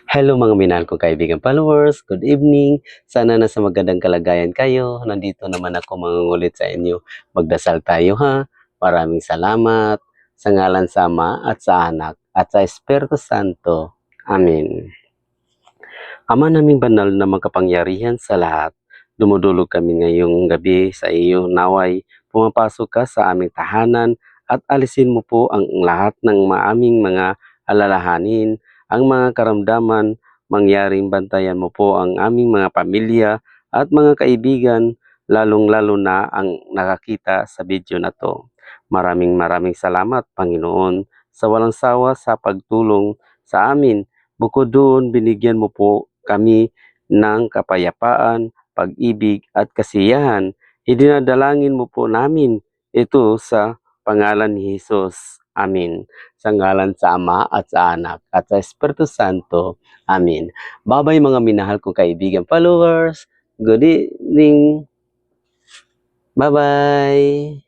Hello mga minahal kong kaibigan followers, good evening. Sana nasa magandang kalagayan kayo. Nandito naman ako mangungulit sa inyo. Magdasal tayo ha. Maraming salamat sa ngalan sa Ama at sa Anak at sa Espiritu Santo. Amen. Ama naming banal na makapangyarihan sa lahat, dumudulog kami ngayong gabi sa iyo naway pumapasok ka sa aming tahanan at alisin mo po ang lahat ng maaming mga alalahanin, ang mga karamdaman, mangyaring bantayan mo po ang aming mga pamilya at mga kaibigan, lalong-lalo na ang nakakita sa video na to. Maraming salamat Panginoon sa walang sawa sa pagtulong sa amin. Bukod doon, binigyan mo po kami ng kapayapaan, pag-ibig at kasiyahan. Idinadalangin mo po namin ito sa pangalan ni Jesus. Amen. Sa ngalan sa Ama at sa Anak at sa Espiritu Santo. Amen. Babay mga minahal kong kaibigan followers. Good evening. Bye-bye.